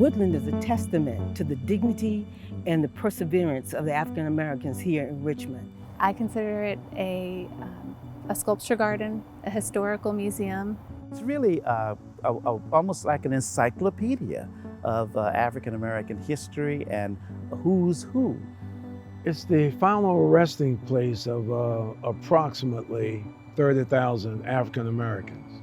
Woodland is a testament to the dignity and the perseverance of the African Americans here in Richmond. I consider it a sculpture garden, a historical museum. It's really almost like an encyclopedia of African American history and who's who. It's the final resting place of approximately 30,000 African Americans.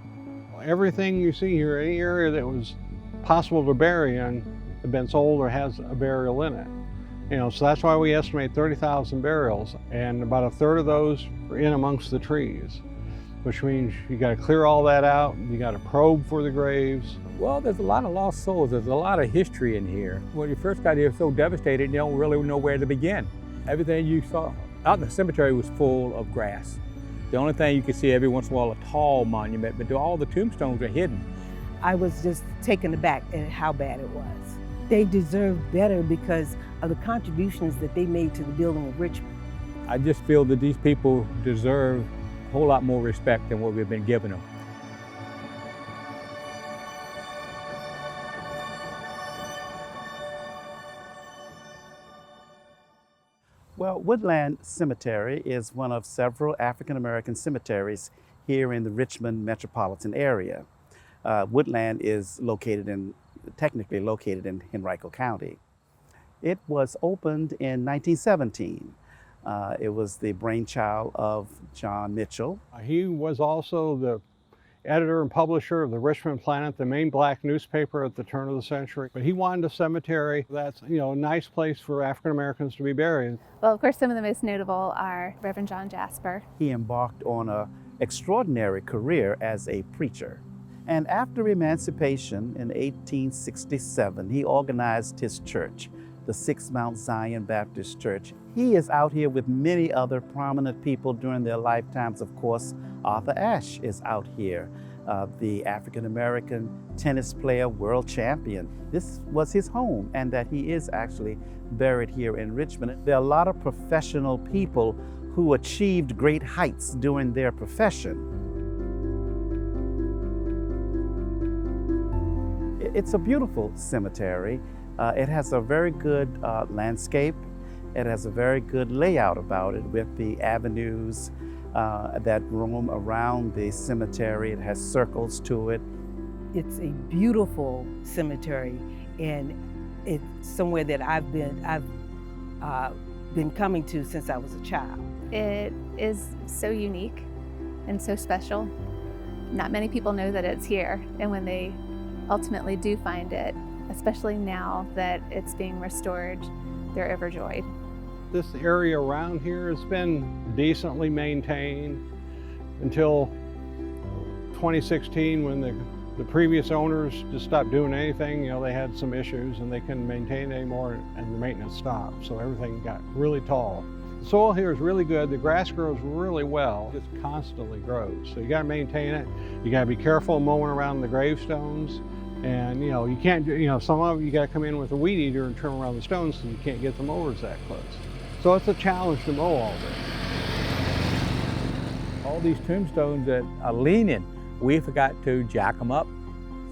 Everything you see here, any area that was possible to bury in, had been sold or has a burial in it. So that's why we estimate 30,000 burials, and about a third of those are in amongst the trees, which means you got to clear all that out. You got to probe for the graves. Well, there's a lot of lost souls. There's a lot of history in here. When you first got here, so devastated, you don't really know where to begin. Everything you saw out in the cemetery was full of grass. The only thing you could see every once in a while, a tall monument, but all the tombstones are hidden. I was just taken aback at how bad it was. They deserved better because of the contributions that they made to the building of Richmond. I just feel that these people deserve a whole lot more respect than what we've been giving them. Well, Woodland Cemetery is one of several African American cemeteries here in the Richmond metropolitan area. Woodland is technically located in Henrico County. It was opened in 1917. It was the brainchild of John Mitchell. He was also the editor and publisher of the Richmond Planet, the main black newspaper at the turn of the century. But he wanted a cemetery that's, a nice place for African Americans to be buried. Well, of course, some of the most notable are Reverend John Jasper. He embarked on an extraordinary career as a preacher. And after emancipation in 1867, he organized his church, the Six Mount Zion Baptist Church. He is out here with many other prominent people during their lifetimes. Of course, Arthur Ashe is out here, the African-American tennis player, world champion. This was his home, and that he is actually buried here in Richmond. There are a lot of professional people who achieved great heights during their profession. It's a beautiful cemetery. It has a very good landscape. It has a very good layout about it with the avenues that roam around the cemetery. It has circles to it. It's a beautiful cemetery, and it's somewhere that I've been coming to since I was a child. It is so unique and so special. Not many people know that it's here, and when they ultimately do find it, especially now that it's being restored, they're overjoyed. This area around here has been decently maintained until 2016, when the previous owners just stopped doing anything. They had some issues and they couldn't maintain it anymore, and the maintenance stopped, so everything got really tall. The soil here is really good. The grass grows really well. It just constantly grows, so you got to maintain it. You got to be careful mowing around the gravestones. And you can't, some of them you got to come in with a weed eater and trim around the stones because you can't get the mowers that close. So it's a challenge to mow all this. All these tombstones that are leaning, we forgot to jack them up,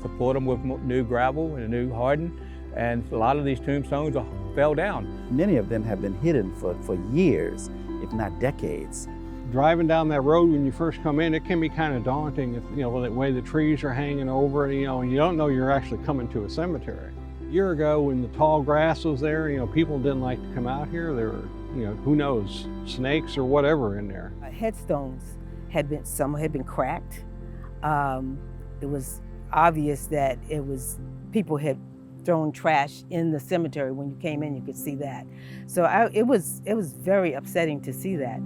support them with new gravel and a new harden, and a lot of these tombstones fell down. Many of them have been hidden for years, if not decades. Driving down that road when you first come in, it can be kind of daunting if, the way the trees are hanging over it, and you don't know you're actually coming to a cemetery. A year ago, when the tall grass was there, people didn't like to come out here. There were, who knows, snakes or whatever in there. Headstones some had been cracked. It was obvious that people had thrown trash in the cemetery. When you came in, you could see that. So it was very upsetting to see that.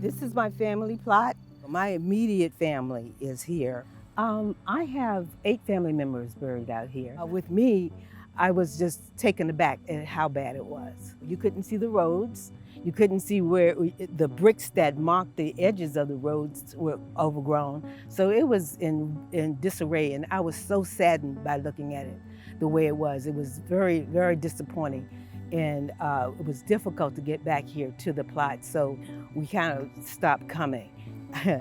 This is my family plot. My immediate family is here. I have 8 family members buried out here. With me, I was just taken aback at how bad it was. You couldn't see the roads. You couldn't see where the bricks that marked the edges of the roads were overgrown. So it was in disarray, and I was so saddened by looking at it the way it was. It was very, very disappointing. And it was difficult to get back here to the plot, so we kind of stopped coming.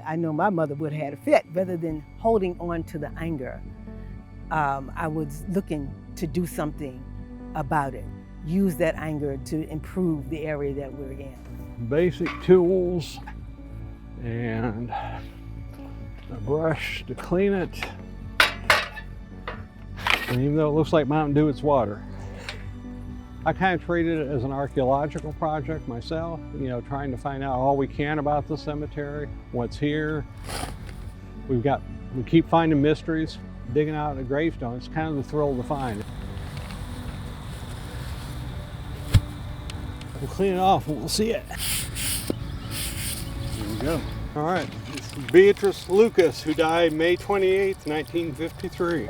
I know my mother would have had a fit. Rather than holding on to the anger, I was looking to do something about it. Use that anger to improve the area that we're in. Basic tools and a brush to clean it. And even though it looks like Mountain Dew, it's water. I kind of treated it as an archaeological project myself, you know, trying to find out all we can about the cemetery, what's here. We keep finding mysteries, digging out a gravestone. It's kind of the thrill to find. We'll clean it off and we'll see it. Here we go. All right, this is Beatrice Lucas, who died May 28th, 1953.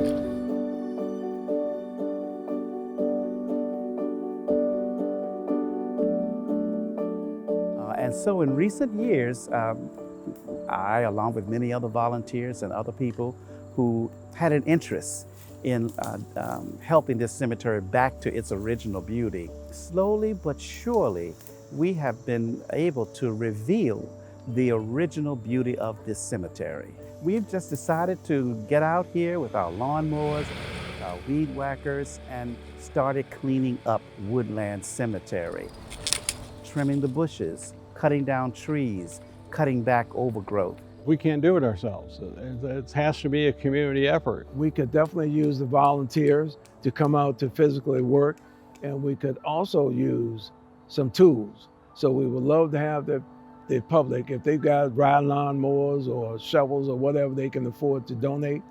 And so in recent years, I, along with many other volunteers and other people who had an interest in helping this cemetery back to its original beauty, slowly but surely, we have been able to reveal the original beauty of this cemetery. We've just decided to get out here with our lawnmowers, our weed whackers, and started cleaning up Woodland Cemetery, trimming the bushes, cutting down trees, cutting back overgrowth. We can't do it ourselves. It has to be a community effort. We could definitely use the volunteers to come out to physically work, and we could also use some tools. So we would love to have the public, if they've got riding lawnmowers or shovels or whatever they can afford to donate,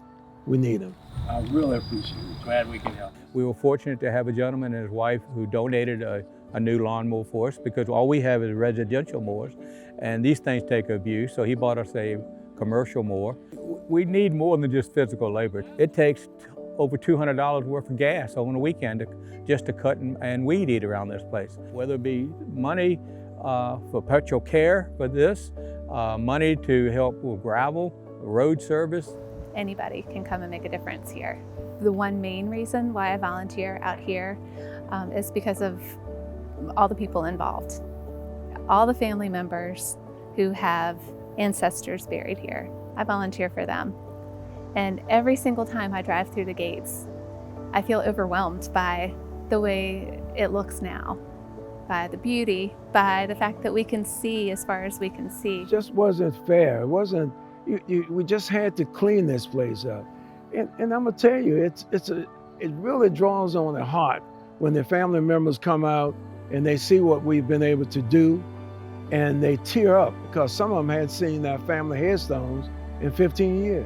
we need them. I really appreciate it. Glad we can help. We were fortunate to have a gentleman and his wife who donated a new lawnmower for us, because all we have is residential mowers, and these things take abuse, so he bought us a commercial mower. We need more than just physical labor. It takes over $200 worth of gas on the weekend just to cut and weed eat around this place. Whether it be money for perpetual care for this, money to help with gravel, road service. Anybody can come and make a difference here. The one main reason why I volunteer out here is because of all the people involved. All the family members who have ancestors buried here. I volunteer for them. And every single time I drive through the gates, I feel overwhelmed by the way it looks now, by the beauty, by the fact that we can see as far as we can see. It just wasn't fair. It wasn't, we just had to clean this place up. And I'm gonna tell you, it really draws on the heart when the family members come out and they see what we've been able to do, and they tear up because some of them had seen their family headstones in 15 years.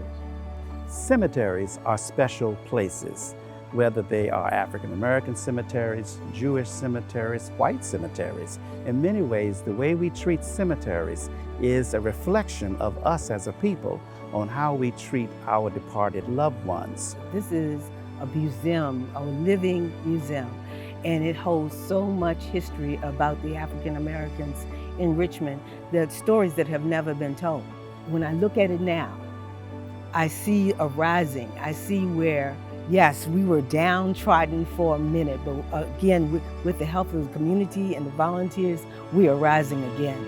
Cemeteries are special places, whether they are African American cemeteries, Jewish cemeteries, white cemeteries. In many ways, the way we treat cemeteries is a reflection of us as a people on how we treat our departed loved ones. This is a museum, a living museum, and it holds so much history about the African Americans in Richmond, the stories that have never been told. When I look at it now, I see a rising. I see where, yes, we were downtrodden for a minute, but again, with the help of the community and the volunteers, we are rising again.